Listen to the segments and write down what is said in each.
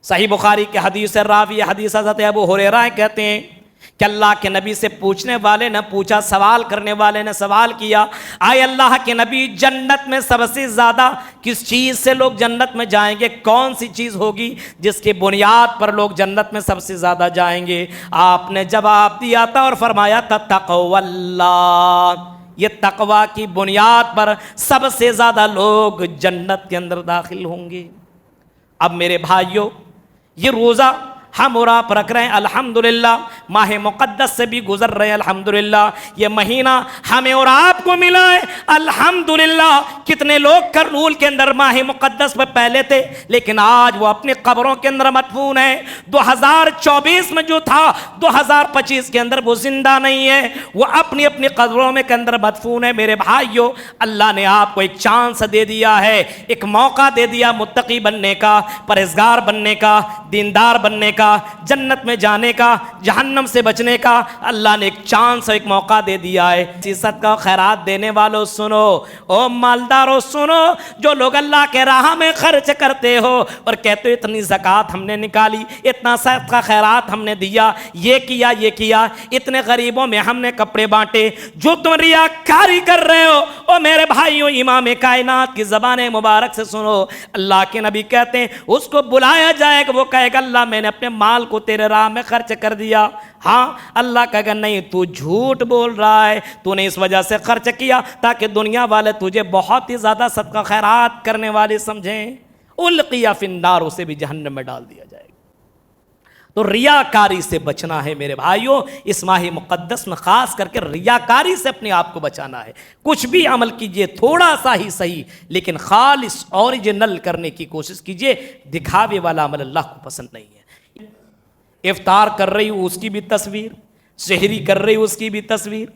صحیح بخاری کے حدیث سے راوی حدیث حضرت ابو ہریرہ کہتے ہیں کہ اللہ کے نبی سے پوچھنے والے نے پوچھا، سوال کرنے والے نے سوال کیا، آئے اللہ کے نبی جنت میں سب سے زیادہ کس چیز سے لوگ جنت میں جائیں گے؟ کون سی چیز ہوگی جس کی بنیاد پر لوگ جنت میں سب سے زیادہ جائیں گے؟ آپ نے جواب دیا تھا اور فرمایا تھا تقوی اللہ، یہ تقوی کی بنیاد پر سب سے زیادہ لوگ جنت کے اندر داخل ہوں گے۔ اب میرے بھائیوں، یہ روزہ ہم اور آپ رکھ رہے ہیں الحمدللہ، ماہ مقدس سے بھی گزر رہے ہیں الحمدللہ، یہ مہینہ ہمیں اور آپ کو ملا ہے الحمدللہ۔ کتنے لوگ کرنول کے اندر ماہ مقدس میں پہلے تھے لیکن آج وہ اپنی قبروں کے اندر مدفون ہیں۔ 2024 میں جو تھا 2025 کے اندر وہ زندہ نہیں ہے، وہ اپنی اپنی قبروں میں کے اندر مدفون ہے۔ میرے بھائیوں، اللہ نے آپ کو ایک چانس دے دیا ہے، ایک موقع دے دیا متقی بننے کا، پرہیزگار بننے کا، دیندار بننے کا، جنت میں جانے کا، جہنم سے بچنے کا۔ اللہ نے ایک چانس، ایک موقع دے دیا ہے۔ صدقہ خیرات دینے والوں سنو، او مالداروں سنو، جو لوگ اللہ کے راہ میں خرچ کرتے ہو اور کہتے ہو اتنی زکوٰۃ ہم نے نکالی، اتنا صدقہ خیرات ہم نے دیا، یہ کیا، اتنے غریبوں میں ہم نے کپڑے بانٹے، جو تم ریاکاری کر رہے ہو، او میرے بھائیوں امام کائنات کی زبان مبارک سے سنو، اللہ کے نبی کہتے ہیں اس کو بلایا جائے گا، وہ کہے گا اللہ میں نے اپنے مال کو تیرے راہ میں خرچ کر دیا۔ ہاں، اللہ کہے گا نہیں، تو جھوٹ بول رہا ہے، تو نے اس وجہ سے خرچ کیا تاکہ دنیا والے تجھے بہت ہی زیادہ صدقہ خیرات کرنے والے سمجھیں۔ القی فی النار، اسے بھی جہنم میں ڈال دیا جائے گا۔ تو ریاکاری سے بچنا ہے میرے بھائیوں، اس ماہ مقدس میں خاص کر کے ریاکاری سے اپنے آپ کو بچانا ہے۔ کچھ بھی عمل کیجئے تھوڑا سا ہی صحیح لیکن خالص اوریجنل کرنے کی کوشش کیجئے، دکھاوے والا عمل اللہ کو پسند نہیں ہے۔ افطار کر رہی ہوں اس کی بھی تصویر، سحری کر رہی ہوں اس کی بھی تصویر،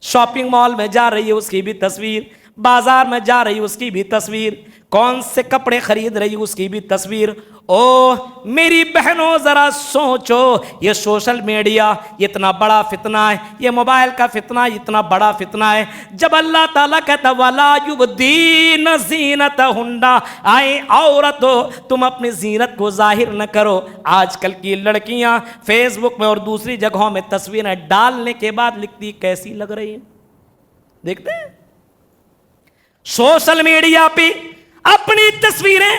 شاپنگ مال میں جا رہی ہے اس کی بھی تصویر، بازار میں جا رہی اس کی بھی تصویر، کون سے کپڑے خرید رہی اس کی بھی تصویر۔ او میری بہنوں ذرا سوچو، یہ سوشل میڈیا اتنا بڑا فتنہ ہے، یہ موبائل کا فتنہ اتنا بڑا فتنہ ہے۔ جب اللہ تعالیٰ کہتا وَلَا يُبْدِينَ زِينَتَهُنَّ، آئے عورتو تم اپنی زینت کو ظاہر نہ کرو۔ آج کل کی لڑکیاں فیس بک میں اور دوسری جگہوں میں تصویریں ڈالنے کے بعد لکھتی کیسی لگ رہی ہیں، دیکھتے ہیں سوشل میڈیا پہ اپنی تصویریں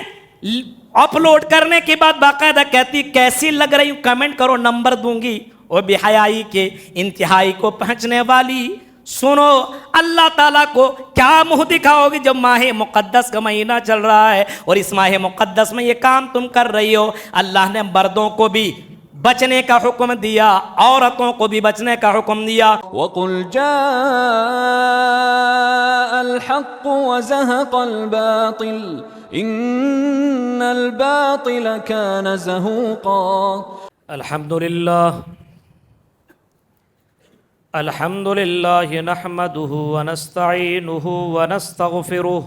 اپلوڈ کرنے کے بعد باقاعدہ کہتی کیسی لگ رہی ہوں، کمنٹ کرو نمبر دوں گی۔ اور بے حیائی کے انتہائی کو پہنچنے والی، سنو اللہ تعالیٰ کو کیا منہ دکھاؤ گی جب ماہ مقدس کا مہینہ چل رہا ہے اور اس ماہ مقدس میں یہ کام تم کر رہی ہو۔ اللہ نے مردوں کو بھی بچنے کا حکم دیا، عورتوں کو بھی بچنے کا حکم دیا۔ وَقُلْ جَاءَ الْحَقُّ وَزَهَقَ الْبَاطِلُ إِنَّ الْبَاطِلَ كَانَ زَهُوقًا۔ الحمدللہ نحمده ونستعینه ونستغفره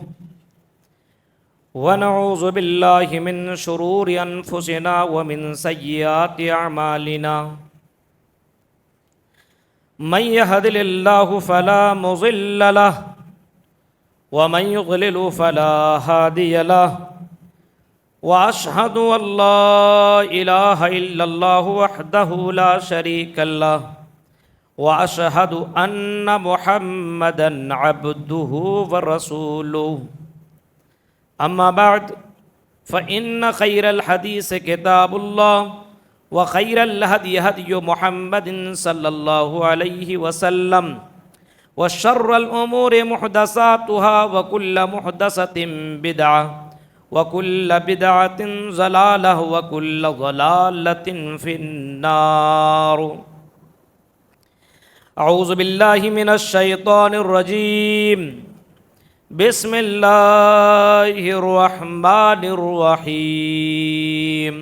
ونعوذ باللہ من شرور انفسنا ومن سیئات اعمالنا، من يهد اللہ فلا مضل له ومن يضلل فلا هادی له، واشهد ان لا الہ الا اللہ وحدہ لا شریک له، واشهد ان محمدا عبدہ ورسولہ۔ اما بعد فإن خیر الحدیث کتاب اللہ وخیر الہدی ہدی محمد صلی اللہ علیہ وسلم، وشر الامور محدثاتها وکل محدثۃ بدعہ وکل بدعۃ ضلالہ وکل ضلالۃ فی النار۔ اعوذ باللہ من الشیطان الرجیم، بسم اللہ الرحمن الرحیم۔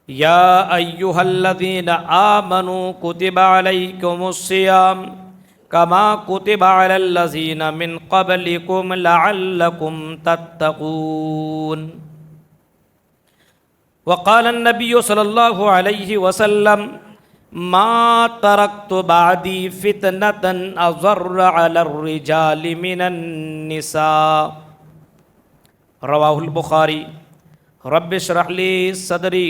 یا ایہا الذین آمنوا کتب علیکم الصیام کما کتب علی الذین من قبلکم لعلکم تتقون۔ وقال النبی صلی اللہ علیہ وسلم ما ترکت بعدی فتنة اضر علی الرجال من النساء۔ رواہ البخاری۔ رب اشرح لی صدری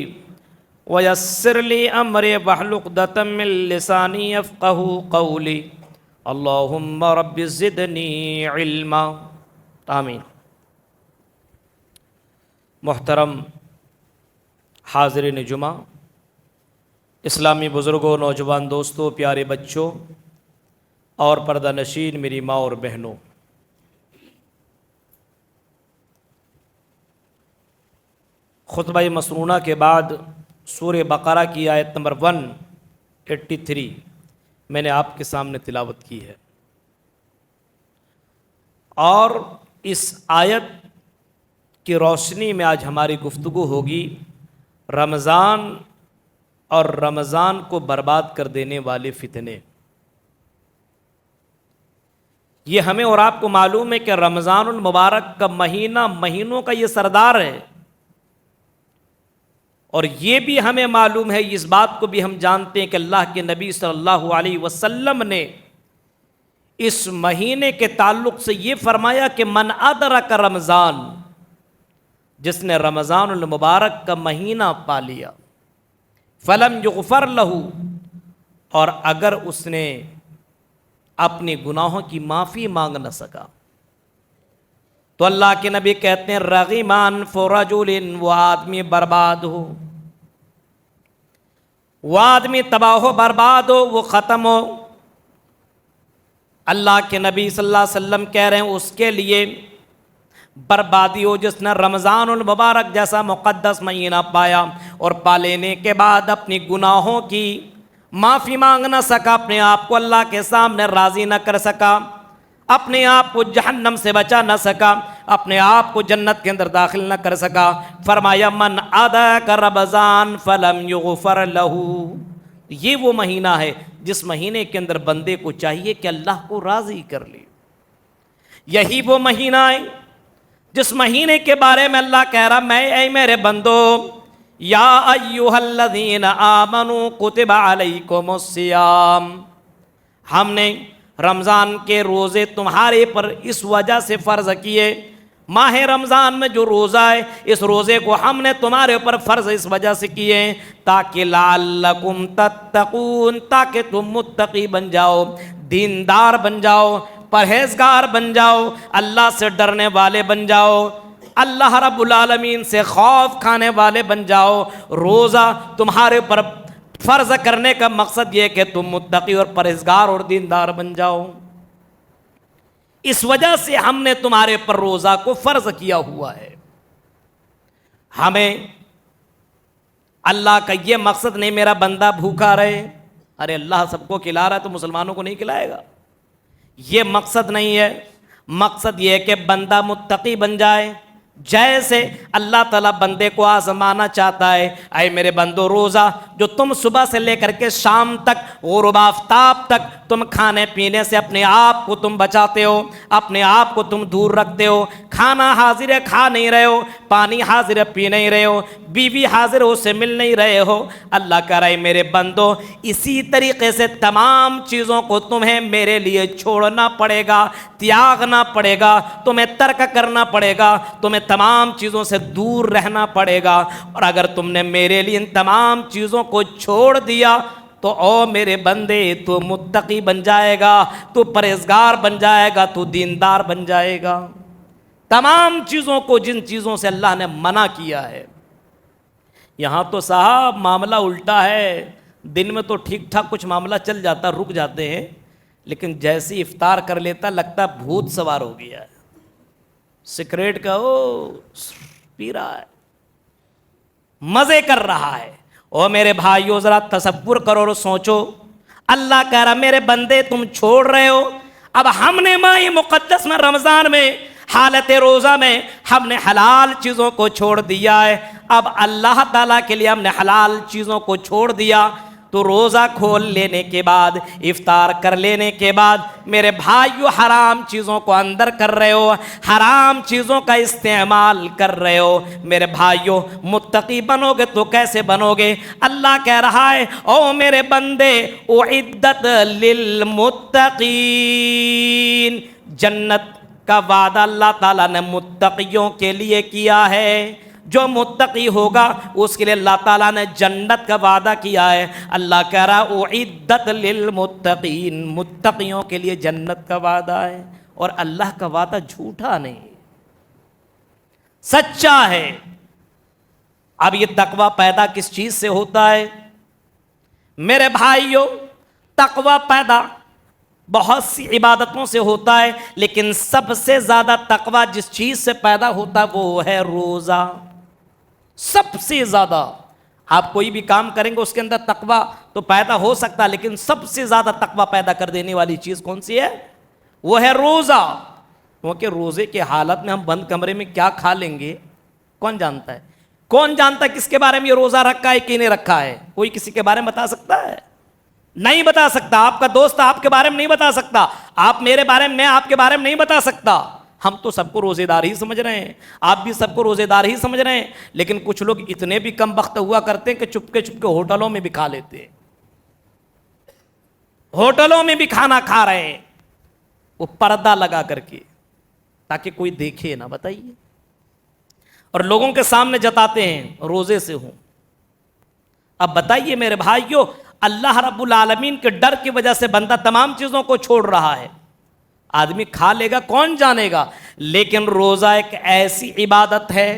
ویسر لی امری واحلل عقدۃ من لسانی یفقہوا قولی اللہم رب زدنی علما آمین۔ محترم حاضرین جمعہ، اسلامی بزرگوں، نوجوان دوستوں، پیارے بچوں اور پردہ نشین میری ماں اور بہنوں، خطبہ مسنونہ کے بعد سورہ بقرہ کی آیت نمبر 183 میں نے آپ کے سامنے تلاوت کی ہے، اور اس آیت کی روشنی میں آج ہماری گفتگو ہوگی رمضان اور رمضان کو برباد کر دینے والے فتنے۔ یہ ہمیں اور آپ کو معلوم ہے کہ رمضان المبارک کا مہینہ مہینوں کا یہ سردار ہے، اور یہ بھی ہمیں معلوم ہے، اس بات کو بھی ہم جانتے ہیں کہ اللہ کے نبی صلی اللہ علیہ وسلم نے اس مہینے کے تعلق سے یہ فرمایا کہ من ادرک رمضان، جس نے رمضان المبارک کا مہینہ پا لیا، فلم یغفر لہ، اور اگر اس نے اپنے گناہوں کی معافی مانگ نہ سکا تو اللہ کے نبی کہتے ہیں رغیمان فرجل، وہ آدمی برباد ہو، وہ آدمی تباہ ہو، برباد ہو، وہ ختم ہو۔ اللہ کے نبی صلی اللہ علیہ وسلم کہہ رہے ہیں اس کے لیے بربادی ہو جس نے رمضان المبارک جیسا مقدس مہینہ پایا اور پا لینے کے بعد اپنی گناہوں کی معافی مانگ نہ سکا، اپنے آپ کو اللہ کے سامنے راضی نہ کر سکا، اپنے آپ کو جہنم سے بچا نہ سکا، اپنے آپ کو جنت کے اندر داخل نہ کر سکا۔ فرمایا من ادرک رمضان فلم یغفر لہ، یہ وہ مہینہ ہے جس مہینے کے اندر بندے کو چاہیے کہ اللہ کو راضی کر لے۔ یہی وہ مہینہ ہے جس مہینے کے بارے میں اللہ کہہ رہا میں اے میرے بندو یا ایھا الذین آمنوا کتب علیکم الصیام، ہم نے رمضان کے روزے تمہارے پر اس وجہ سے فرض کیے، ماہ رمضان میں جو روزہ ہے اس روزے کو ہم نے تمہارے اوپر فرض اس وجہ سے کیے تاکہ لعلکم تتقون، تاکہ تم متقی بن جاؤ، دیندار بن جاؤ، پرہیزگار بن جاؤ، اللہ سے ڈرنے والے بن جاؤ، اللہ رب العالمین سے خوف کھانے والے بن جاؤ۔ روزہ تمہارے اوپر فرض کرنے کا مقصد یہ کہ تم متقی اور پرہیزگار اور دیندار بن جاؤ، اس وجہ سے ہم نے تمہارے پر روزہ کو فرض کیا ہوا ہے۔ ہمیں اللہ کا یہ مقصد نہیں میرا بندہ بھوکا رہے، ارے اللہ سب کو کھلا رہا ہے تو مسلمانوں کو نہیں کھلائے گا، یہ مقصد نہیں ہے۔ مقصد یہ ہے کہ بندہ متقی بن جائے، جیسے اللہ تعالیٰ بندے کو آزمانا چاہتا ہے۔ اے میرے بندو، روزہ جو تم صبح سے لے کر کے شام تک غروب آفتاب تک تم کھانے پینے سے اپنے آپ کو تم بچاتے ہو، اپنے آپ کو تم دور رکھتے ہو، کھانا حاضر ہے کھا نہیں رہے ہو، پانی حاضر ہے پی نہیں رہے ہو، بیوی حاضر ہو سے مل نہیں رہے ہو، اللہ کہہ رہا ہے میرے بندو اسی طریقے سے تمام چیزوں کو تمہیں میرے لیے چھوڑنا پڑے گا، تیاگنا پڑے گا، تمہیں ترک کرنا پڑے گا، تمہیں تمام چیزوں سے دور رہنا پڑے گا۔ اور اگر تم نے میرے لیے ان تمام چیزوں کو چھوڑ دیا تو او میرے بندے تو متقی بن جائے گا، تو پرہیزگار بن جائے گا، تو دیندار بن جائے گا۔ تمام چیزوں کو جن چیزوں سے اللہ نے منع کیا ہے، یہاں تو صاحب معاملہ الٹا ہے، دن میں تو ٹھیک ٹھاک کچھ معاملہ چل جاتا، رک جاتے ہیں، لیکن جیسی افطار کر لیتا لگتا بھوت سوار ہو گیا ہے، سگریٹ کا پی رہا ہے، مزے کر رہا ہے۔ او میرے بھائیو ذرا تصور کرو اور سوچو، اللہ کہہ رہا میرے بندے تم چھوڑ رہے ہو، اب ہم نے ماہ مقدس میں رمضان میں حالت روزہ میں ہم نے حلال چیزوں کو چھوڑ دیا ہے، اب اللہ تعالیٰ کے لیے ہم نے حلال چیزوں کو چھوڑ دیا، تو روزہ کھول لینے کے بعد، افطار کر لینے کے بعد میرے بھائیو حرام چیزوں کو اندر کر رہے ہو، حرام چیزوں کا استعمال کر رہے ہو۔ میرے بھائیو متقی بنو گے تو کیسے بنو گے؟ اللہ کہہ رہا ہے او میرے بندے اعدت للمتقین، جنت کا وعدہ اللہ تعالیٰ نے متقیوں کے لیے کیا ہے۔ جو متقی ہوگا اس کے لیے اللہ تعالیٰ نے جنت کا وعدہ کیا ہے. اللہ کہہ رہا اعدت للمتقین، متقیوں کے لیے جنت کا وعدہ ہے. اور اللہ کا وعدہ جھوٹا نہیں، سچا ہے. اب یہ تقوی پیدا کس چیز سے ہوتا ہے میرے بھائیوں؟ تقوی پیدا بہت سی عبادتوں سے ہوتا ہے، لیکن سب سے زیادہ تقوی جس چیز سے پیدا ہوتا ہے وہ ہے روزہ. سب سے زیادہ آپ کوئی بھی کام کریں گے اس کے اندر تقوی تو پیدا ہو سکتا ہے، لیکن سب سے زیادہ تقوی پیدا کر دینے والی چیز کون سی ہے؟ وہ ہے روزہ. کیونکہ روزے کے حالت میں ہم بند کمرے میں کیا کھا لیں گے کون جانتا ہے؟ کون جانتا ہے کس کے بارے میں یہ روزہ رکھا ہے کہ نہیں رکھا ہے؟ کوئی کسی کے بارے میں بتا سکتا ہے؟ نہیں بتا سکتا. آپ کا دوست آپ کے بارے میں نہیں بتا سکتا، آپ میرے بارے میں، آپ کے بارے میں نہیں بتا سکتا. ہم تو سب کو روزے دار ہی سمجھ رہے ہیں، آپ بھی سب کو روزے دار ہی سمجھ رہے ہیں، لیکن کچھ لوگ اتنے بھی کم بخت ہوا کرتے ہیں کہ چپکے چپکے ہوٹلوں میں بھی کھا لیتے ہیں. ہوٹلوں میں بھی کھانا کھا رہے ہیں وہ پردہ لگا کر کے تاکہ کوئی دیکھے نہ. بتائیے. اور لوگوں کے سامنے جتاتے ہیں روزے سے ہوں. اب بتائیے میرے بھائیوں، اللہ رب العالمین کے ڈر کی وجہ سے بندہ تمام چیزوں کو چھوڑ رہا ہے. آدمی کھا لے گا کون جانے گا، لیکن روزہ ایک ایسی عبادت ہے،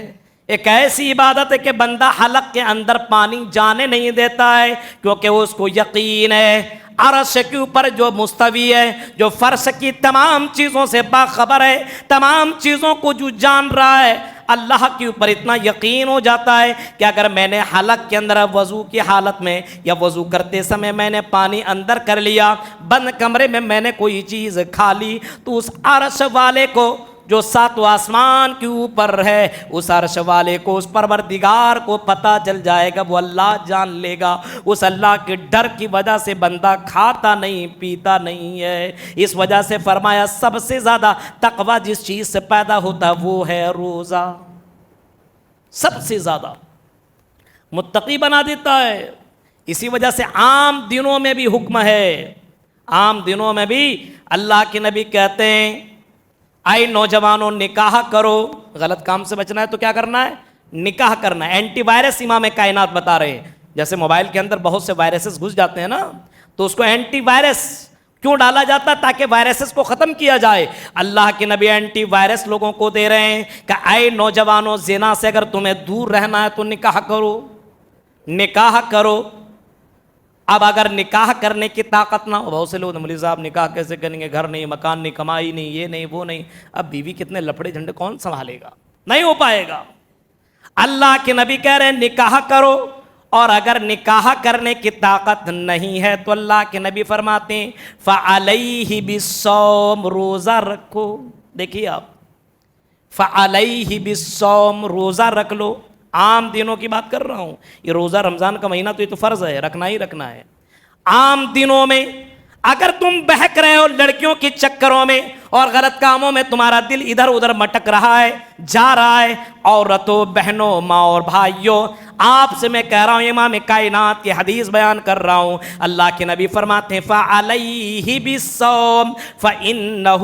ایک ایسی عبادت ہے کہ بندہ حلق کے اندر پانی جانے نہیں دیتا ہے، کیونکہ اس کو یقین ہے عرش کے اوپر جو مستوی ہے، جو فرش کی تمام چیزوں سے باخبر ہے، تمام چیزوں کو جو جان رہا ہے، اللہ کے اوپر اتنا یقین ہو جاتا ہے کہ اگر میں نے حلق کے اندر وضو کی حالت میں یا وضو کرتے سمے میں نے پانی اندر کر لیا، بند کمرے میں میں نے کوئی چیز کھا لی، تو اس عرش والے کو جو ساتوں آسمان کے اوپر ہے، اس عرش والے کو، اس پروردگار کو پتہ چل جائے گا، وہ اللہ جان لے گا. اس اللہ کے ڈر کی وجہ سے بندہ کھاتا نہیں پیتا نہیں ہے. اس وجہ سے فرمایا سب سے زیادہ تقوی جس چیز سے پیدا ہوتا ہے وہ ہے روزہ. سب سے زیادہ متقی بنا دیتا ہے. اسی وجہ سے عام دنوں میں بھی حکم ہے، عام دنوں میں بھی اللہ کے نبی کہتے ہیں آئے نوجوانوں نکاح کرو. غلط کام سے بچنا ہے تو کیا کرنا ہے؟ نکاح کرنا ہے. اینٹی وائرس امام کائنات بتا رہے ہیں. جیسے موبائل کے اندر بہت سے وائرسز گھس جاتے ہیں نا، تو اس کو اینٹی وائرس کیوں ڈالا جاتا ہے؟ تاکہ وائرسز کو ختم کیا جائے. اللہ کے نبی اینٹی وائرس لوگوں کو دے رہے ہیں کہ اے نوجوانوں، زنا سے اگر تمہیں دور رہنا ہے تو نکاح کرو، نکاح کرو. اب اگر نکاح کرنے کی طاقت نہ ہو، بہت سے لوگ مولوی صاحب نکاح کیسے کریں گے، گھر نہیں، مکان نہیں، کمائی نہیں، یہ نہیں وہ نہیں. اب بیوی کتنے لپڑے جھنڈے کون سنبھالے گا؟ نہیں ہو پائے گا. اللہ کے نبی کہہ رہے ہیں نکاح کرو، اور اگر نکاح کرنے کی طاقت نہیں ہے تو اللہ کے نبی فرماتے ہیں فعلیہ بالصوم، روزہ رکھو. دیکھیے آپ، فعلیہ بالصوم، روزہ رکھ لو. عام دنوں کی بات کر رہا ہوں، یہ روزہ رمضان کا مہینہ تو یہ تو فرض ہے، رکھنا ہی رکھنا ہے. عام دنوں میں اگر تم بہک رہے ہو لڑکیوں کے چکروں میں اور غلط کاموں میں، تمہارا دل ادھر ادھر مٹک رہا ہے، جا رہا ہے، عورتوں، بہنوں، ماں اور بھائیوں، آپ سے میں کہہ رہا ہوں، امام کائنات کی حدیث بیان کر رہا ہوں. اللہ کے نبی فرماتے ہیں فعلیہ بالصوم فإنہ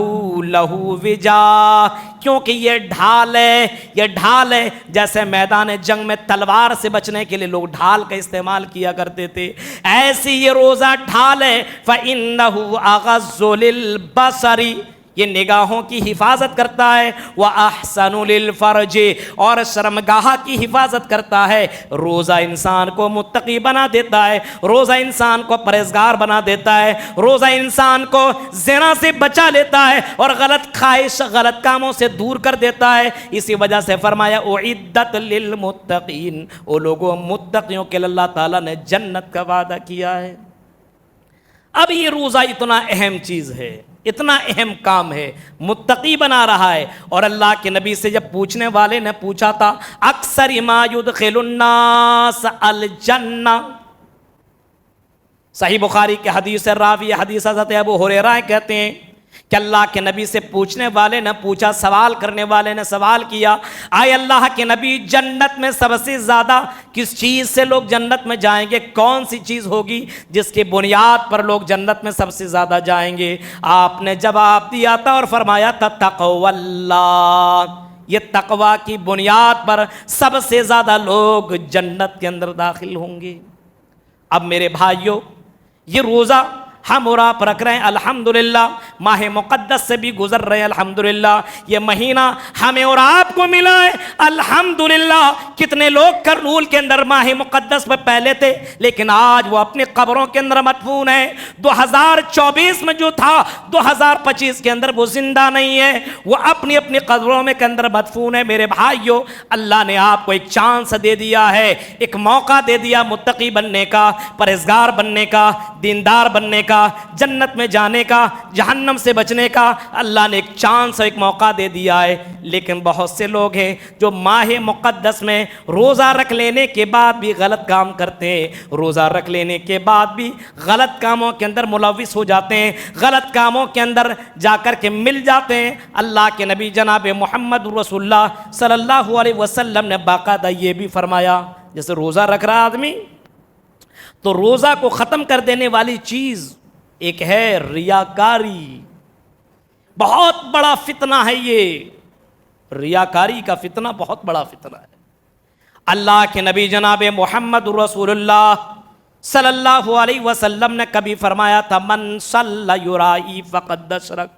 لہ وجا، کیونکہ یہ ڈھال ہے، یہ ڈھال ہے. جیسے میدان جنگ میں تلوار سے بچنے کے لیے لوگ ڈھال کا استعمال کیا کرتے تھے، ایسی یہ روزہ ڈھال ہے. فإنہ اغض للبصر، یہ نگاہوں کی حفاظت کرتا ہے، وَأَحْسَنُ لِلْفَرْجِ، اور شرمگاہ کی حفاظت کرتا ہے. روزہ انسان کو متقی بنا دیتا ہے، روزہ انسان کو پرہیزگار بنا دیتا ہے، روزہ انسان کو زنا سے بچا لیتا ہے اور غلط خواہش، غلط کاموں سے دور کر دیتا ہے. اسی وجہ سے فرمایا اعدت للمتقین، وہ لوگوں متقیوں کے اللہ تعالیٰ نے جنت کا وعدہ کیا ہے. اب یہ روزہ اتنا اہم چیز ہے، اتنا اہم کام ہے، متقی بنا رہا ہے. اور اللہ کے نبی سے جب پوچھنے والے نے پوچھا تھا اکثر ما يدخل الناس الجنہ، صحیح بخاری کے حدیث ہے، راوی حدیث حضرت ابو ہریرہ کہتے ہیں کہ اللہ کے نبی سے پوچھنے والے نے پوچھا، سوال کرنے والے نے سوال کیا، آئے اللہ کے نبی جنت میں سب سے زیادہ کس چیز سے لوگ جنت میں جائیں گے؟ کون سی چیز ہوگی جس کی بنیاد پر لوگ جنت میں سب سے زیادہ جائیں گے؟ آپ نے جواب دیا تھا اور فرمایا تھا تقوی اللہ. یہ تقوی کی بنیاد پر سب سے زیادہ لوگ جنت کے اندر داخل ہوں گے۔ اب میرے بھائیوں، یہ روزہ ہم اور آپ رکھ رہے ہیں الحمدللہ، ماہ مقدس سے بھی گزر رہے ہیں الحمدللہ، یہ مہینہ ہمیں اور آپ کو ملا ہے الحمدللہ۔ کتنے لوگ کرنول کے اندر ماہ مقدس میں پہلے تھے، لیکن آج وہ اپنی قبروں کے اندر مدفون ہیں۔ 2024 میں جو تھا 2025 کے اندر وہ زندہ نہیں ہے، وہ اپنی اپنی قبروں میں کے اندر مدفون ہے۔ میرے بھائیوں، اللہ نے آپ کو ایک چانس دے دیا ہے، ایک موقع دے دیا متقی بننے کا، پرہیزگار بننے کا، دیندار بننے کا، جنت میں جانے کا، جہنم سے بچنے کا۔ اللہ نے ایک چانس، ایک موقع دے دیا ہے، لیکن بہت سے لوگ ہیں جو ماہ مقدس میں روزہ رکھ لینے کے بعد بھی غلط کام کرتے ہیں، روزہ رکھ لینے کے بعد بھی غلط کاموں کے اندر ملوث ہو جاتے ہیں، غلط کاموں کے اندر جا کر کے مل جاتے ہیں۔ اللہ کے نبی جناب محمد رسول اللہ صلی اللہ علیہ وسلم نے باقاعدہ یہ بھی فرمایا، جیسے روزہ رکھ رہا آدمی تو روزہ کو ختم کر دینے والی چیز ایک ہے ریاکاری۔ بہت بڑا فتنہ ہے یہ، ریاکاری کا فتنہ بہت بڑا فتنہ ہے۔ اللہ کے نبی جناب محمد رسول اللہ صلی اللہ علیہ وسلم نے کبھی فرمایا تھا، من صلی یرائی فقد اشرک،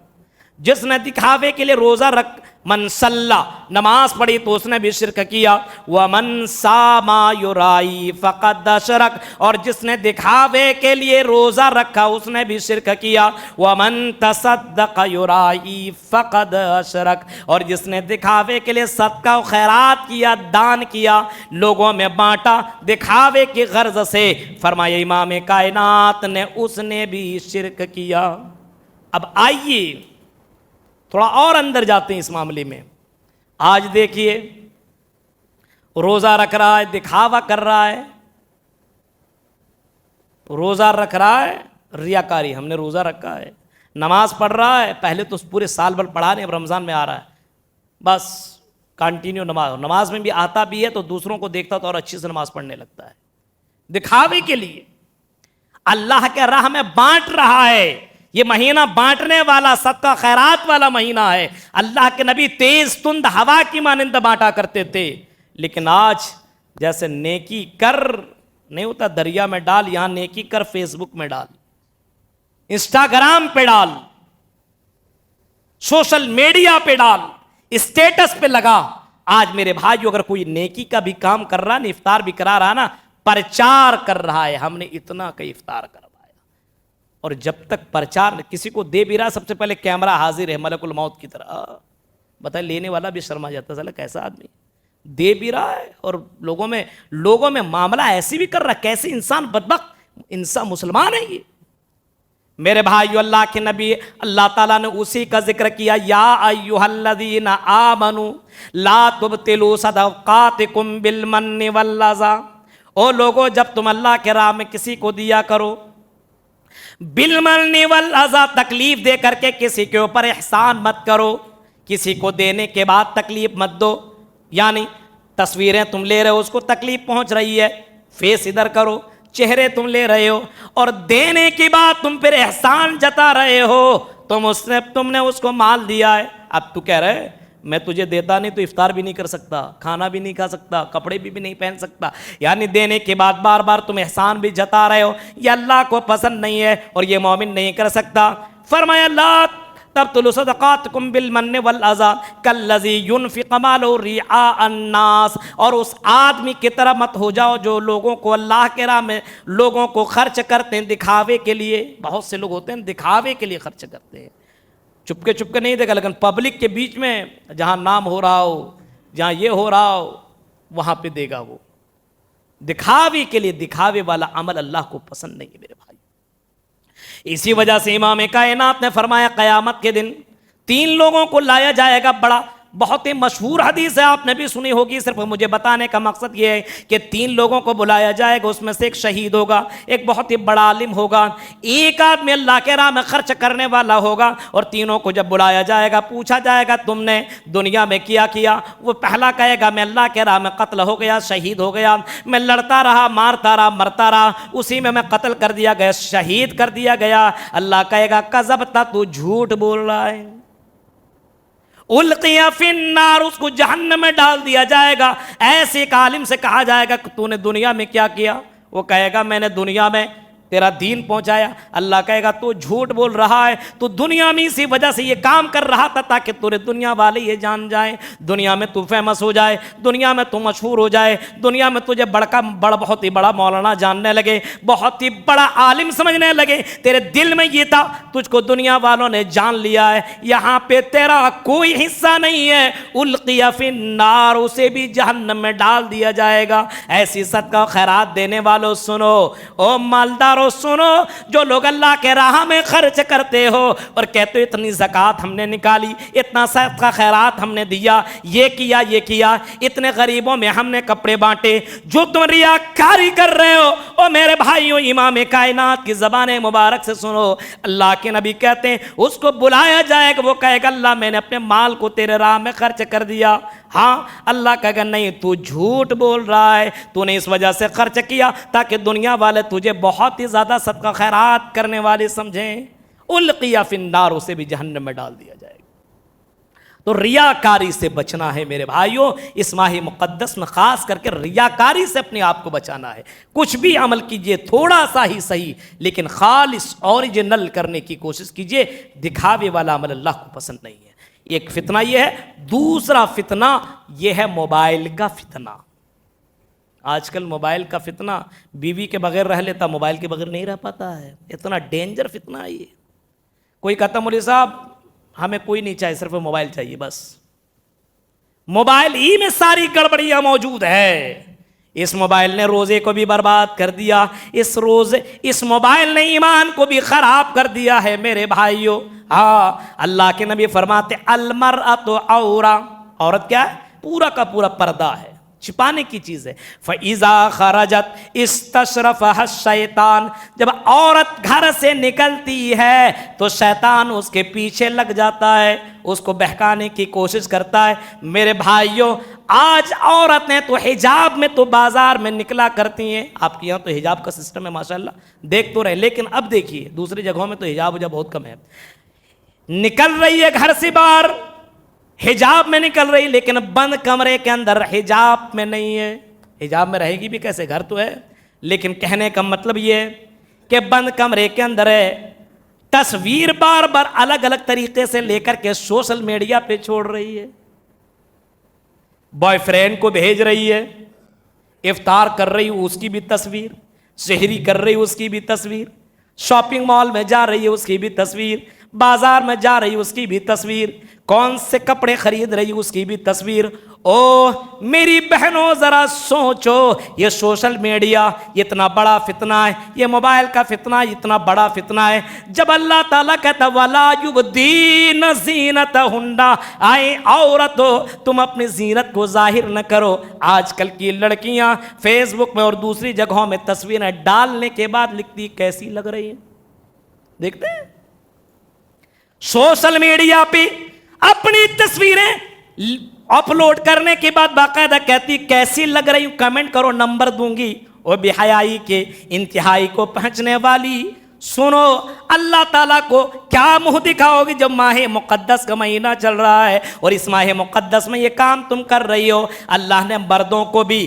جس نے دکھاوے کے لیے روزہ رکھ، من صلی نماز پڑھی تو اس نے بھی شرک کیا، ومن صام یرائی فقد اشرک، اور جس نے دکھاوے کے لیے روزہ رکھا اس نے بھی شرک کیا، ومن تصدق یرائی فقد اشرک، اور جس نے دکھاوے کے لیے صدقہ و خیرات کیا، دان کیا، لوگوں میں بانٹا دکھاوے کی غرض سے، فرمایا امام کائنات نے، اس نے بھی شرک کیا۔ اب آئیے تھوڑا اور اندر جاتے ہیں اس معاملے میں۔ آج دیکھیے، روزہ رکھ رہا ہے، دکھاوا کر رہا ہے، روزہ رکھ رہا ہے ریاکاری، ہم نے روزہ رکھا ہے، نماز پڑھ رہا ہے، پہلے تو پورے سال بھر پڑھا نہیں، اب رمضان میں آ رہا ہے بس کنٹینیو نماز میں بھی آتا بھی ہے تو دوسروں کو دیکھتا تو اور اچھی سے نماز پڑھنے لگتا ہے، دکھاوے کے لیے۔ اللہ کے راہ میں بانٹ رہا ہے، یہ مہینہ بانٹنے والا، صدقہ خیرات والا مہینہ ہے۔ اللہ کے نبی تیز تند ہوا کی مانند بانٹا کرتے تھے، لیکن آج جیسے نیکی کر نہیں ہوتا دریا میں ڈال، یہاں نیکی کر فیس بک میں ڈال، انسٹاگرام پہ ڈال، سوشل میڈیا پہ ڈال، اسٹیٹس پہ لگا۔ آج میرے بھائیو، اگر کوئی نیکی کا بھی کام کر رہا ہے، افطار بھی کرا رہا نا، پرچار کر رہا ہے، ہم نے اتنا کا افطار کروایا، اور جب تک پرچار کسی کو دے بھی رہا، سب سے پہلے کیمرہ حاضر ہے ملک الموت کی طرح، بتائیں لینے والا بھی شرما جاتا ہے، سالہ کیسا آدمی دے بھی رہا ہے اور لوگوں میں معاملہ ایسی بھی کر رہا ہے، کیسے انسان بدبخت انسان مسلمان ہے یہ۔ میرے بھائیو، اللہ کے نبی اللہ تعالیٰ نے اسی کا ذکر کیا، یا ایھا الذین آمنوا لا تبطلوا صدقاتکم بالمن والاذی، او لوگو جب تم اللہ کے راہ میں کسی کو دیا کرو، بالمن والاذی، تکلیف دے کر کے کسی کے اوپر احسان مت کرو، کسی کو دینے کے بعد تکلیف مت دو، یعنی تصویریں تم لے رہے ہو، اس کو تکلیف پہنچ رہی ہے، فیس ادھر کرو، چہرے تم لے رہے ہو، اور دینے کے بعد تم پھر احسان جتا رہے ہو، تم نے اس کو مال دیا ہے، اب تو کہہ رہے میں تجھے دیتا نہیں تو افطار بھی نہیں کر سکتا، کھانا بھی نہیں کھا سکتا، کپڑے بھی نہیں پہن سکتا، یعنی دینے کے بعد بار بار تم احسان بھی جتا رہے ہو، یہ اللہ کو پسند نہیں ہے اور یہ مومن نہیں کر سکتا۔ فرمایا لا تبطلوا صدقاتکم بالمن والاذی کالذی ينفق مالہ رئاء الناس، اور اس آدمی کی طرح مت ہو جاؤ جو لوگوں کو اللہ کے راہ میں لوگوں کو خرچ کرتے ہیں دکھاوے کے لیے۔ بہت سے لوگ ہوتے ہیں دکھاوے کے لیے خرچ کرتے ہیں، چپکے چپکے نہیں دیکھا، لیکن پبلک کے بیچ میں جہاں نام ہو رہا ہو، جہاں یہ ہو رہا ہو، وہاں پہ دے گا وہ، دکھاوے کے لیے۔ دکھاوے والا عمل اللہ کو پسند نہیں ہے میرے بھائی۔ اسی وجہ سے امام کائنات نے فرمایا قیامت کے دن 3 لوگوں کو لایا جائے گا، بڑا بہت ہی مشہور حدیث ہے، آپ نے بھی سنی ہوگی، صرف مجھے بتانے کا مقصد یہ ہے کہ 3 لوگوں کو بلایا جائے گا، اس میں سے ایک شہید ہوگا، ایک بہت ہی بڑا عالم ہوگا، ایک آدمی اللہ کے راہ میں خرچ کرنے والا ہوگا، اور تینوں کو جب بلایا جائے گا پوچھا جائے گا تم نے دنیا میں کیا؟ وہ پہلا کہے گا میں اللہ کے راہ میں قتل ہو گیا، شہید ہو گیا، میں لڑتا رہا، مارتا رہا، مرتا رہا، اسی میں قتل کر دیا گیا، شہید کر دیا گیا۔ اللہ کہے گا کذبت، تو جھوٹ بول رہا ہے۔ القی فی النار، اس کو جہنم میں ڈال دیا جائے گا۔ ایسے ایک عالم سے کہا جائے گا کہ تو نے دنیا میں کیا کیا؟ وہ کہے گا میں نے دنیا میں تیرا دین پہنچایا۔ اللہ کہے گا تو جھوٹ بول رہا ہے، تو دنیا میں اسی وجہ سے یہ کام کر رہا تھا تاکہ تورے دنیا والے یہ جان جائیں، دنیا میں تو فیمس ہو جائے، دنیا میں تو مشہور ہو جائے، دنیا میں تجھے بہت ہی بڑا مولانا جاننے لگے، بہت ہی بڑا عالم سمجھنے لگے۔ تیرے دل میں یہ تھا، تجھ کو دنیا والوں نے جان لیا ہے، یہاں پہ تیرا کوئی حصہ نہیں ہے۔ القی فی النار، اسے بھی جہنم میں ڈال دیا جائے گا۔ ایسی صدقہ و خیرات دینے والوں سنو، او مالدار سنو، جو لوگ اللہ کے راہ میں خرچ کرتے ہو اور کہتے ہو اتنی زکوٰۃ ہم نے نکالی، اتنا صدقہ خیرات ہم نے دیا، یہ کیا، اتنے غریبوں میں ہم نے کپڑے بانٹے، جو تم ریاکاری کر رہے ہو، او میرے بھائیوں امام کائنات کی زبان مبارک سے سنو، اللہ کے نبی کہتے ہیں اس کو بلایا جائے گا، وہ کہے گا اللہ میں نے اپنے مال کو تیرے راہ میں خرچ کر دیا۔ ہاں، اللہ کہے گا نہیں، تو جھوٹ بول رہا ہے، تو نے اس وجہ سے خرچ کیا تاکہ دنیا والے تجھے بہت ہی زیادہ صدقہ خیرات کرنے والے سمجھیں۔ القی فی النار، اسے بھی جہنم میں ڈال دیا جائے گا۔ تو ریاکاری سے بچنا ہے میرے بھائیوں، اس ماہ مقدس میں خاص کر کے ریاکاری سے اپنے آپ کو بچانا ہے۔ کچھ بھی عمل کیجئے تھوڑا سا ہی صحیح، لیکن خالص اوریجنل کرنے کی کوشش کیجئے، دکھاوے والا عمل اللہ کو پسند نہیں ہے۔ ایک فتنہ یہ ہے، دوسرا فتنہ یہ ہے موبائل کا فتنہ۔ آج کل موبائل کا فتنہ، بیوی کے بغیر رہ لیتا، موبائل کے بغیر نہیں رہ پاتا ہے، اتنا ڈینجر فتنہ ہے یہ۔ کوئی کہتا مولوی صاحب ہمیں کوئی نہیں چاہیے، صرف موبائل چاہیے بس۔ موبائل ہی میں ساری گڑبڑیاں موجود ہے۔ اس موبائل نے روزے کو بھی برباد کر دیا، اس موبائل نے ایمان کو بھی خراب کر دیا ہے میرے بھائیوں۔ ہاں، اللہ کے نبی فرماتے المرأۃ عورہ، عورت کیا ہے؟ پورا کا پورا پردہ ہے، چھپانے کی چیز ہے۔ فَإِذَا خَرَجَتْ اسْتَشْرَفَهَا الشَّيْطَانُ، جب عورت گھر سے نکلتی ہے تو شیطان اس کے پیچھے لگ جاتا ہے، اس کو بہکانے کی کوشش کرتا ہے۔ میرے بھائیوں، آج عورتیں تو حجاب میں تو بازار میں نکلا کرتی ہیں، آپ کے یہاں تو حجاب کا سسٹم ہے ماشاءاللہ، دیکھ تو رہے، لیکن اب دیکھیے دوسری جگہوں میں تو حجاب بہت کم ہے۔ نکل رہی ہے گھر سے باہر، حجاب میں نکل رہی، لیکن بند کمرے کے اندر حجاب میں نہیں ہے۔ حجاب میں رہے گی بھی کیسے؟ گھر تو ہے، لیکن کہنے کا مطلب یہ ہے کہ بند کمرے کے اندر ہے، تصویر بار بار الگ الگ طریقے سے لے کر کے سوشل میڈیا پہ چھوڑ رہی ہے، بوائے فرینڈ کو بھیج رہی ہے، افطار کر رہی اس کی بھی تصویر، سحری کر رہی اس کی بھی تصویر، شاپنگ مال میں جا رہی ہے اس کی بھی تصویر، بازار میں جا رہی اس کی بھی تصویر، کون سے کپڑے خرید رہی اس کی بھی تصویر۔ او میری بہنوں ذرا سوچو، یہ سوشل میڈیا اتنا بڑا فتنہ ہے، یہ موبائل کا فتنہ اتنا بڑا فتنہ ہے۔ جب اللہ تعالیٰ کہتا وَلَا يُبْدِينَ زِينَتَهُنَّ، آئے عورتو تم اپنی زینت کو ظاہر نہ کرو۔ آج کل کی لڑکیاں فیس بک میں اور دوسری جگہوں میں تصویریں ڈالنے کے بعد لکھتی کیسی لگ رہی ہیں، دیکھتے ہیں سوشل میڈیا پہ اپنی تصویریں اپلوڈ کرنے کے بعد باقاعدہ کہتی کیسی لگ رہی ہوں، کمنٹ کرو نمبر دوں گی۔ وہ بے حیائی کے انتہائی کو پہنچنے والی، سنو اللہ تعالیٰ کو کیا منہ دکھاؤ گی جب ماہ مقدس کا مہینہ چل رہا ہے اور اس ماہ مقدس میں یہ کام تم کر رہی ہو۔ اللہ نے مردوں کو بھی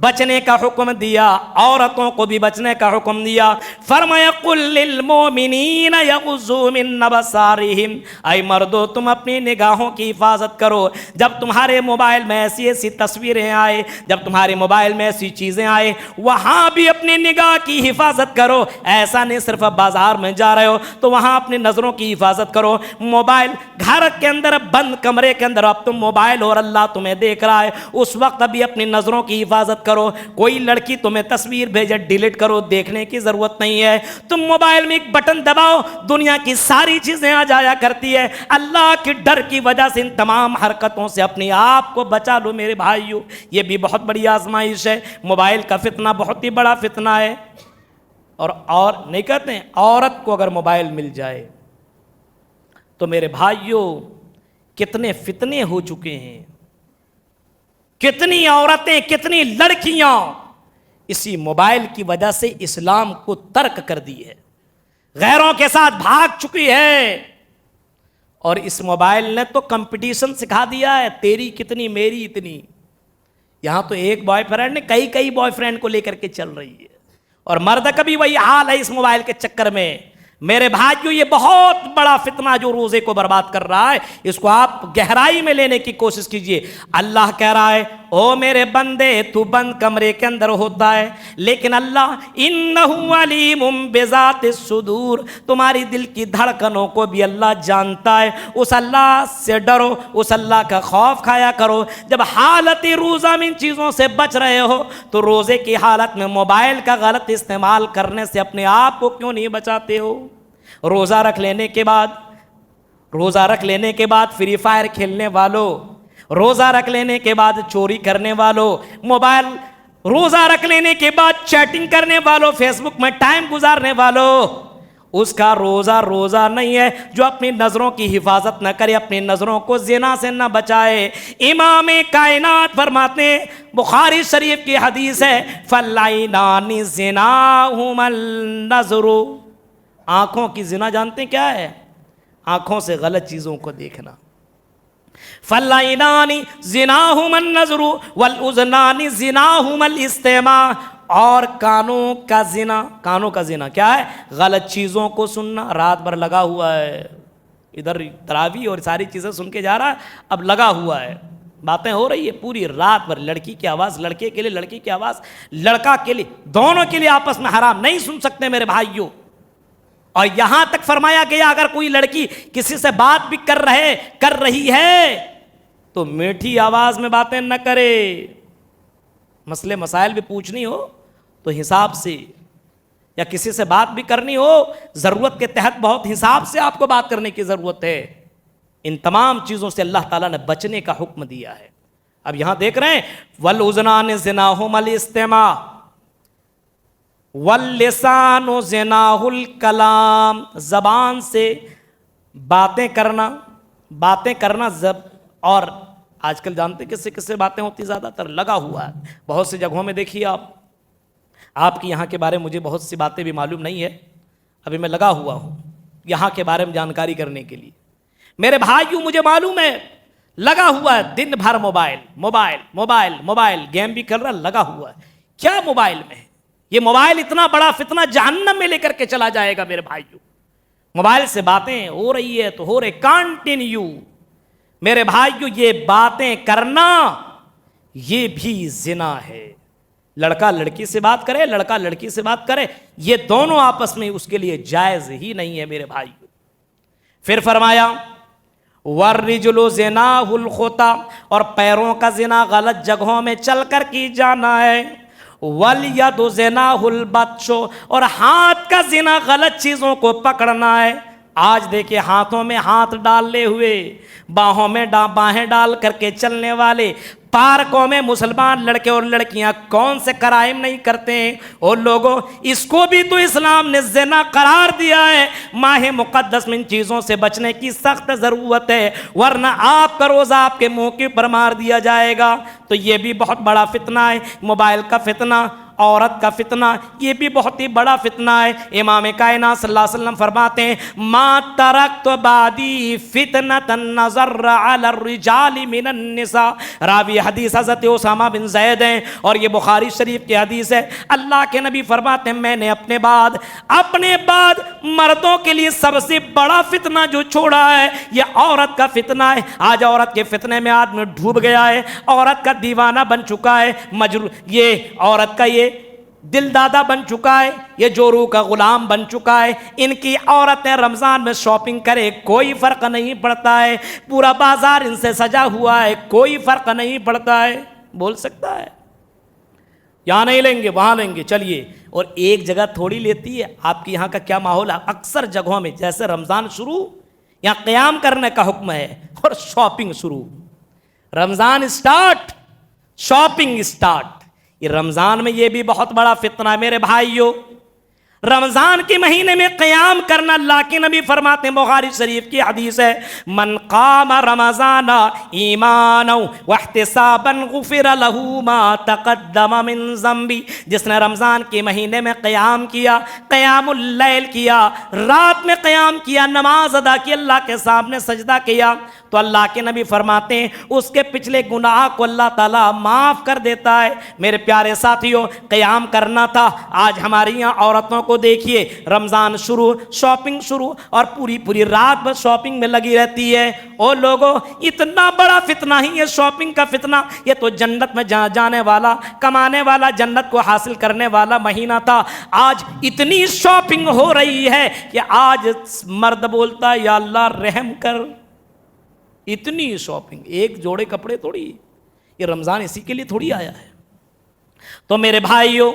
بچنے کا حکم دیا، عورتوں کو بھی بچنے کا حکم دیا، فرمایا قل للمؤمنین یغضوا من ابصارہم، اے مردو تم اپنی نگاہوں کی حفاظت کرو۔ جب تمہارے موبائل میں ایسی ایسی تصویریں آئے، جب تمہارے موبائل میں ایسی چیزیں آئے، وہاں بھی اپنی نگاہ کی حفاظت کرو۔ ایسا نہیں صرف بازار میں جا رہے ہو تو وہاں اپنی نظروں کی حفاظت کرو۔ موبائل گھر کے اندر بند کمرے کے اندر اب تم موبائل اور اللہ تمہیں دیکھ رہا ہے، اس وقت بھی اپنی نظروں کی حفاظت کرو۔ کوئی لڑکی تمہیں تصویر بھیجے ڈیلیٹ کرو، دیکھنے کی ضرورت نہیں ہے۔ تم موبائل میں ایک بٹن دباؤ، دنیا کی ساری چیزیں آ جایا کرتی ہے۔ اللہ کے ڈر کی وجہ سے ان تمام حرکتوں سے اپنے آپ کو بچا لو میرے بھائیو، یہ بھی بہت بڑی آزمائش ہے۔ موبائل کا فتنہ بہت ہی بڑا فتنہ ہے۔ اور نہیں کہتے ہیں عورت کو اگر موبائل مل جائے تو میرے بھائیو کتنے فتنے ہو چکے ہیں، کتنی عورتیں، کتنی لڑکیاں اسی موبائل کی وجہ سے اسلام کو ترک کر دی ہے، غیروں کے ساتھ بھاگ چکی ہے۔ اور اس موبائل نے تو کمپٹیشن سکھا دیا ہے، تیری کتنی میری اتنی. یہاں تو ایک بوائے فرینڈ نے کئی بوائے فرینڈ کو لے کر کے چل رہی ہے، اور مرد کا بھی وہی حال ہے اس موبائل کے چکر میں. میرے بھائیو یہ بہت بڑا فتنہ جو روزے کو برباد کر رہا ہے، اس کو آپ گہرائی میں لینے کی کوشش کیجئے. اللہ کہہ رہا ہے او میرے بندے تو بند کمرے کے اندر ہوتا ہے، لیکن اللہ انہ علیم بذات الصدور، تمہاری دل کی دھڑکنوں کو بھی اللہ جانتا ہے. اس اللہ سے ڈرو، اس اللہ کا خوف کھایا کرو. جب حالت روزہ میں ان چیزوں سے بچ رہے ہو تو روزے کی حالت میں موبائل کا غلط استعمال کرنے سے اپنے آپ کو کیوں نہیں بچاتے ہو؟ روزہ رکھ لینے کے بعد فری فائر کھیلنے والوں، روزہ رکھ لینے کے بعد چوری کرنے والوں، موبائل روزہ رکھ لینے کے بعد چیٹنگ کرنے والوں، فیس بک میں ٹائم گزارنے والوں، اس کا روزہ نہیں ہے جو اپنی نظروں کی حفاظت نہ کرے، اپنی نظروں کو زنا سے نہ بچائے. امام کائنات فرماتے ہیں، بخاری شریف کی حدیث ہے، فَالْعَيْنَانِ زِنَاهُمَا النَّظْرُ. آنکھوں کی زنا جانتے ہیں کیا ہے؟ آنکھوں سے غلط چیزوں کو دیکھنا. فَالْعَيْنَانِ زِنَاهُمَا النَّظْرُ وَالْأُذْنَانِ زِنَاهُمَا الْإِسْتِمَاعُ. اور کانوں کا زنا کیا ہے؟ غلط چیزوں کو سننا. رات بھر لگا ہوا ہے، ادھر تراویح اور ساری چیزیں سن کے جا رہا ہے، اب لگا ہوا ہے، باتیں ہو رہی ہے پوری رات بھر. لڑکی کی آواز لڑکے کے لیے، لڑکی کی آواز لڑکا کے لیے، دونوں کے لیے آپس میں حرام، نہیں سن سکتے میرے بھائیوں. اور یہاں تک فرمایا گیا اگر کوئی لڑکی کسی سے بات بھی کر رہی ہے تو میٹھی آواز میں باتیں نہ کرے. مسئلے مسائل بھی پوچھنی ہو تو حساب سے، یا کسی سے بات بھی کرنی ہو ضرورت کے تحت بہت حساب سے آپ کو بات کرنے کی ضرورت ہے. ان تمام چیزوں سے اللہ تعالیٰ نے بچنے کا حکم دیا ہے. اب یہاں دیکھ رہے ہیں وَالْأُذْنَانِ زِنَاهُمَا الْإِسْتِمَاعُ وَاللِّسَانُ زِنَاهُ الْكَلَامُ. زبان سے باتیں کرنا اور آج کل جانتے کس سے باتیں ہوتی، زیادہ تر لگا ہوا ہے. بہت سی جگہوں میں دیکھیے آپ کی یہاں کے بارے میں مجھے بہت سی باتیں بھی معلوم نہیں ہے، ابھی میں لگا ہوا ہوں یہاں کے بارے میں جانکاری کرنے کے لیے. میرے بھائیوں مجھے معلوم ہے لگا ہوا ہے دن بھر موبائل گیم بھی کر رہا، لگا ہوا ہے. کیا موبائل میں ہے؟ یہ موبائل اتنا بڑا فتنہ جہنم میں لے کر کے چلا جائے گا میرے بھائیوں. موبائل سے باتیں ہو رہی ہے تو ہو رہے کنٹینیو. میرے بھائیوں یہ باتیں کرنا یہ بھی زنا ہے. لڑکا لڑکی سے بات کرے، لڑکا لڑکی سے بات کرے، یہ دونوں آپس میں اس کے لیے جائز ہی نہیں ہے میرے بھائیوں. پھر فرمایا وَالرِّجْلُ زِنَاهُ الْخُطَى، اور پیروں کا زنا غلط جگہوں میں چل کر کی جانا ہے. وَالْيَدُ زِنَاهُ الْبَطْشُ، اور ہاتھ کا زنا غلط چیزوں کو پکڑنا ہے. آج دیکھیں ہاتھوں میں ہاتھ ڈالے ہوئے، باہوں میں باہیں ڈال کر کے چلنے والے، پارکوں میں مسلمان لڑکے اور لڑکیاں کون سے کرائم نہیں کرتے ہیں. اور لوگوں اس کو بھی تو اسلام نے زنا قرار دیا ہے. ماہ مقدس میں ان چیزوں سے بچنے کی سخت ضرورت ہے، ورنہ آپ کا روزہ آپ کے منہ کے پر مار دیا جائے گا. تو یہ بھی بہت بڑا فتنہ ہے. موبائل کا فتنہ، عورت کا فتنہ، یہ بھی بہت ہی بڑا فتنہ ہے. امام کائنات صلی اللہ علیہ وسلم فرماتے ہیں ما ترکت بعدی فتنة النظر علی الرجال من النساء. راوی حدیث حضرت اسامہ بن زید ہیں اور یہ بخاری شریف کی حدیث ہے. اللہ کے نبی فرماتے ہیں میں نے اپنے بعد مردوں کے لیے سب سے بڑا فتنہ جو چھوڑا ہے یہ عورت کا فتنہ ہے. آج عورت کے فتنے میں آدمی ڈوب گیا ہے، عورت کا دیوانہ بن چکا ہے، یہ عورت کا یہ دل دادا بن چکا ہے، یہ جورو کا غلام بن چکا ہے. ان کی عورتیں رمضان میں شاپنگ کرے کوئی فرق نہیں پڑتا ہے، پورا بازار ان سے سجا ہوا ہے کوئی فرق نہیں پڑتا ہے. بول سکتا ہے یہاں نہیں لیں گے وہاں لیں گے چلیے، اور ایک جگہ تھوڑی لیتی ہے. آپ کے یہاں کا کیا ماحول ہے؟ اکثر جگہوں میں جیسے رمضان شروع یہاں قیام کرنے کا حکم ہے اور شاپنگ شروع. رمضان اسٹارٹ، شاپنگ اسٹارٹ. یہ رمضان میں یہ بھی بہت بڑا فتنہ ہے میرے بھائیوں. رمضان کے مہینے میں قیام کرنا، اللہ کے نبی فرماتے ہیں، بخاری شریف کی حدیث ہے، من قام رمضان ایمانا واحتسابا غفر له ما تقدم من ذنبی، جس نے رمضان کے مہینے میں قیام کیا، قیام اللیل کیا، رات میں قیام کیا، نماز ادا کی، اللہ کے سامنے سجدہ کیا، تو اللہ کے نبی فرماتے ہیں اس کے پچھلے گناہ کو اللہ تعالیٰ معاف کر دیتا ہے۔ میرے پیارے ساتھیوں، قیام کرنا تھا۔ آج ہماری یہاں عورتوں کو دیکھیے، رمضان شروع، شاپنگ شروع، اور پوری رات بس شاپنگ میں لگی رہتی ہے۔ اور لوگوں، اتنا بڑا فتنہ ہی یہ شاپنگ کا فتنہ، یہ تو جنت میں جانے والا، کمانے والا، جنت کو حاصل کرنے والا مہینہ تھا۔ آج اتنی شاپنگ ہو رہی ہے کہ آج مرد بولتا ہے یا اللہ رحم کر، اتنی شاپنگ، ایک جوڑے کپڑے تھوڑی، یہ رمضان اسی کے لیے تھوڑی آیا ہے۔ تو میرے بھائیوں،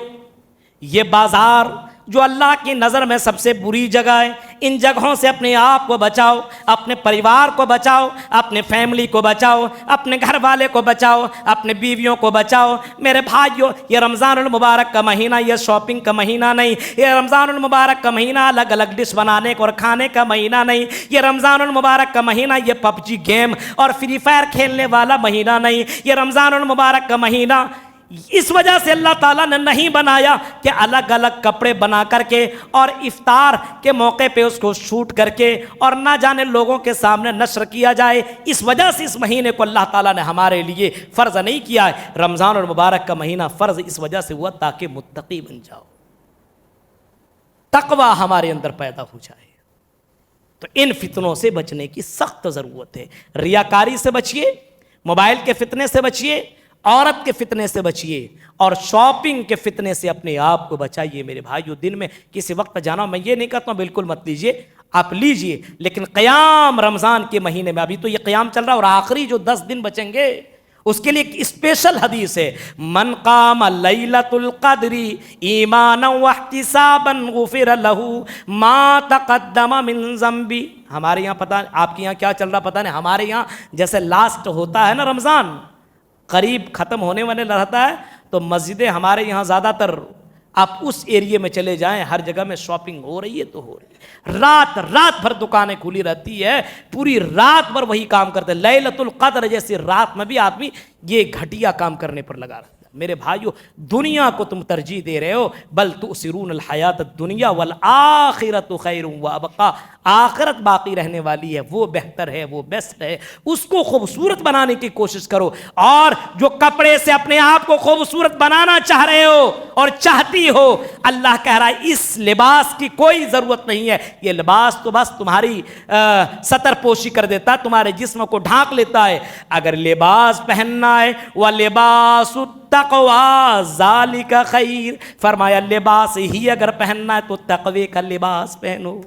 یہ بازار جو اللہ کی نظر میں سب سے بری جگہ ہے، ان جگہوں سے اپنے آپ کو بچاؤ، اپنے پریوار کو بچاؤ، اپنے فیملی کو بچاؤ، اپنے گھر والے کو بچاؤ، اپنے بیویوں کو بچاؤ۔ میرے بھائیوں، یہ رمضان المبارک کا مہینہ یہ شاپنگ کا مہینہ نہیں، یہ رمضان المبارک کا مہینہ الگ الگ ڈش بنانے اور کھانے کا مہینہ نہیں، یہ رمضان المبارک کا مہینہ یہ پبجی گیم اور فری فائر کھیلنے والا مہینہ نہیں، یہ رمضان المبارک کا مہینہ اس وجہ سے اللہ تعالیٰ نے نہیں بنایا کہ الگ الگ کپڑے بنا کر کے اور افطار کے موقع پہ اس کو شوٹ کر کے اور نہ جانے لوگوں کے سامنے نشر کیا جائے۔ اس وجہ سے اس مہینے کو اللہ تعالیٰ نے ہمارے لیے فرض نہیں کیا ہے۔ رمضان المبارک کا مہینہ فرض اس وجہ سے ہوا تاکہ متقی بن جاؤ، تقوی ہمارے اندر پیدا ہو جائے۔ تو ان فتنوں سے بچنے کی سخت ضرورت ہے۔ ریاکاری سے بچیے، موبائل کے فتنے سے بچیے، عورت کے فتنے سے بچیے، اور شاپنگ کے فتنے سے اپنے آپ کو بچائیے۔ میرے بھائیو، دن میں کسی وقت جانا، میں یہ نہیں کہتا ہوں بالکل مت لیجئے، آپ لیجئے، لیکن قیام رمضان کے مہینے میں، ابھی تو یہ قیام چل رہا ہے اور آخری جو 10 دن بچیں گے اس کے لیے ایک اسپیشل حدیث ہے، من قام لیلۃ القدر ایمانا واحتسابا غفر له ما تقدم من ذنبی۔ ہمارے یہاں پتہ، آپ کے یہاں کیا چل رہا پتہ نہیں، ہمارے یہاں جیسے لاسٹ ہوتا ہے نا رمضان، قریب ختم ہونے والے رہتا ہے، تو مسجدیں ہمارے یہاں زیادہ تر، آپ اس ایریے میں چلے جائیں، ہر جگہ میں شاپنگ ہو رہی ہے تو ہو رہی ہے، رات بھر دکانیں کھلی رہتی ہے، پوری رات بھر وہی کام کرتے ہیں۔ لیلۃ القدر جیسی رات میں بھی آدمی یہ گھٹیا کام کرنے پر لگا رہتا ہے۔ میرے بھائیو، دنیا کو تم ترجیح دے رہے ہو، بل تؤثرون الحیات الدنیا والآخرۃ خیر وابقیٰ، آخرت باقی رہنے والی ہے، وہ بہتر ہے، وہ بیسٹ ہے، اس کو خوبصورت بنانے کی کوشش کرو۔ اور جو کپڑے سے اپنے آپ کو خوبصورت بنانا چاہ رہے ہو اور چاہتی ہو، اللہ کہہ رہا ہے اس لباس کی کوئی ضرورت نہیں ہے، یہ لباس تو بس تمہاری ستر پوشی کر دیتا ہے، تمہارے جسم کو ڈھانک لیتا ہے۔ اگر لباس پہننا ہے، وَلِبَاسُ التَّقْوَىٰ ذَلِكَ خَيْرٌ، فرمایا لباس ہی اگر پہننا ہے تو تقوی کا لباس پہنو،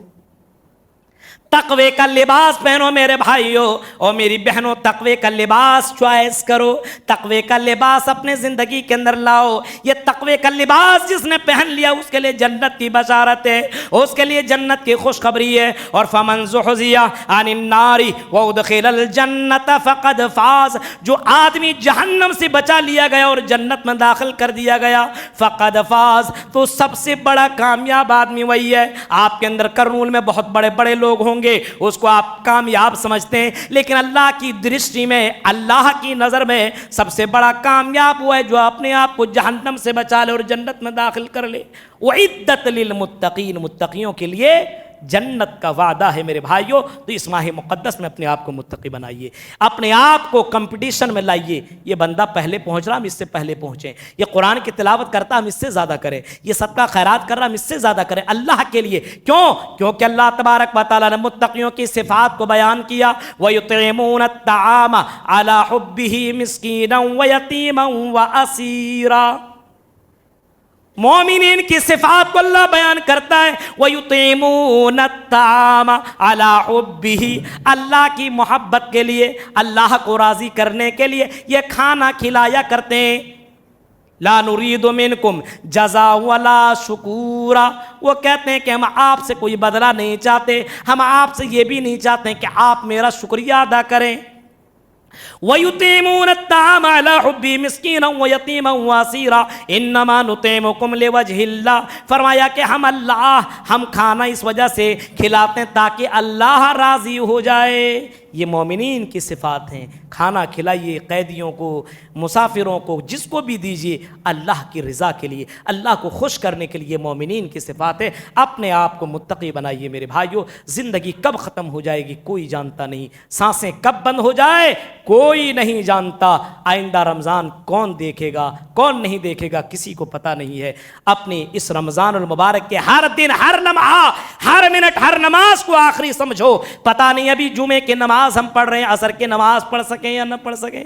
تقوی کا لباس پہنو۔ میرے بھائیوں اور میری بہنوں، تقوی کا لباس چوائس کرو، تقوی کا لباس اپنے زندگی کے اندر لاؤ۔ یہ تقوی کا لباس جس نے پہن لیا اس کے لیے جنت کی بشارت ہے، اس کے لیے جنت کی خوشخبری ہے۔ اور فمن زحزح عن النار وادخل الجنت فقد فاز، جو آدمی جہنم سے بچا لیا گیا اور جنت میں داخل کر دیا گیا، فقد فاز، تو سب سے بڑا کامیاب آدمی وہی ہے۔ آپ کے اندر کرنول میں بہت بڑے بڑے لوگ ہوں گے، اس کو آپ کامیاب سمجھتے ہیں، لیکن اللہ کی درشٹی میں، اللہ کی نظر میں سب سے بڑا کامیاب ہوا ہے جو اپنے آپ کو جہنم سے بچا لے اور جنت میں داخل کر لے۔ وعدت للمتقین، متقیوں کے لیے جنت کا وعدہ ہے۔ میرے بھائیوں، تو اس ماہ مقدس میں اپنے آپ کو متقی بنائیے، اپنے آپ کو کمپٹیشن میں لائیے۔ یہ بندہ پہلے پہنچ رہا، ہم اس سے پہلے پہنچیں، یہ قرآن کی تلاوت کرتا، ہم اس سے زیادہ کریں، یہ صدقہ خیرات کر رہا، ہم اس سے زیادہ کریں اللہ کے لیے۔ کیونکہ اللہ تبارک و تعالیٰ نے متقیوں کی صفات کو بیان کیا، وَيُطْعِمُونَ الطَّعَامَ عَلَىٰ حُبِّهِ مِسْكِينًا وَيَتِيمًا وَأَسِيرًا۔ مومنین کی صفات کو اللہ بیان کرتا ہے، وَيُطْعِمُونَ الطَّعَامَ عَلَىٰ حُبِّهِ، اللہ کی محبت کے لیے، اللہ کو راضی کرنے کے لیے یہ کھانا کھلایا کرتے ہیں۔ لا نريد منکم جزاء ولا شکورا، وہ کہتے ہیں کہ ہم آپ سے کوئی بدلہ نہیں چاہتے، ہم آپ سے یہ بھی نہیں چاہتے کہ آپ میرا شکریہ ادا کریں۔ وَيُطِعِمُونَ الطَّعَامَ عَلَى حُبِّهِ مِسْكِينًا وَيَتِيمًا وَأَسِيرًا إِنَّمَا نُطْعِمُكُمْ لِوَجْهِ اللَّهِ، فرمایا کہ ہم کھانا اس وجہ سے کھلاتے ہیں تاکہ اللہ راضی ہو جائے۔ یہ مومنین کی صفات ہیں۔ کھانا کھلائیے قیدیوں کو، مسافروں کو، جس کو بھی دیجیے اللہ کی رضا کے لیے، اللہ کو خوش کرنے کے لیے مومنین کی صفات ہے۔ اپنے آپ کو متقی بنائیے میرے بھائیو۔ زندگی کب ختم ہو جائے گی کوئی جانتا نہیں، سانسیں کب بند ہو جائے کوئی نہیں جانتا، آئندہ رمضان کون دیکھے گا کون نہیں دیکھے گا کسی کو پتہ نہیں ہے۔ اپنی اس رمضان المبارک کے ہر دن، ہر لمحہ، ہر منٹ، ہر نماز کو آخری سمجھو۔ پتہ نہیں ابھی جمعے کی نماز ہم پڑھ رہے ہیں، عصر کی نماز پڑھ سکیں یا نہ پڑھ سکیں،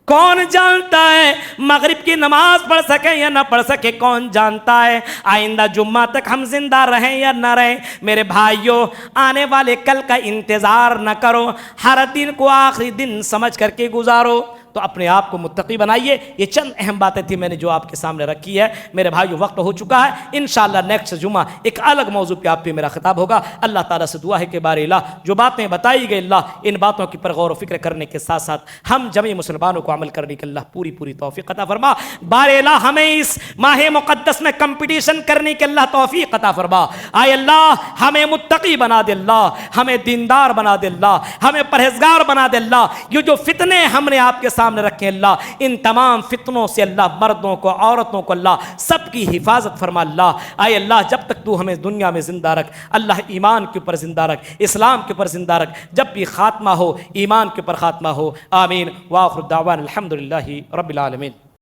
کون جانتا ہے؟ مغرب کی نماز پڑھ سکیں یا نہ پڑھ سکیں، کون جانتا ہے؟ آئندہ جمعہ تک ہم زندہ رہیں یا نہ رہیں۔ میرے بھائیوں، آنے والے کل کا انتظار نہ کرو، ہر دن کو آخری دن سمجھ کر کے گزارو۔ تو اپنے آپ کو متقی بنائیے۔ یہ چند اہم باتیں تھیں میں نے جو آپ کے سامنے رکھی ہے۔ میرے بھائیو وقت ہو چکا ہے، انشاءاللہ نیکسٹ جمعہ ایک الگ موضوع پہ آپ پہ میرا خطاب ہوگا۔ اللہ تعالیٰ سے دعا ہے کہ بار الہ جو باتیں بتائی گئی اللہ ان باتوں کی پر غور و فکر کرنے کے ساتھ ساتھ ہم جميع مسلمانوں کو عمل کرنے کی اللہ پوری توفیق عطا فرما۔ بار الہ ہمیں اس ماہ مقدس میں کمپٹیشن کرنے کی اللہ توفیق عطا فرما۔ آئے اللہ ہمیں متقی بنا دے، اللہ ہمیں دیندار بنا دے، اللہ ہمیں پرہیزگار بنا دے، اللہ یہ جو فتنے ہم نے آپ کے سامنے رکھے اللہ ان تمام فتنوں سے اللہ مردوں کو عورتوں کو اللہ سب کی حفاظت فرما اللہ۔ آئے اللہ جب تک تو ہمیں دنیا میں زندہ رکھ اللہ ایمان کے اوپر زندہ رکھ، اسلام کے اوپر زندہ رکھ، جب بھی خاتمہ ہو ایمان کے اوپر خاتمہ ہو۔ آمین۔ وآخر دعوان الحمدللہ رب العالمین۔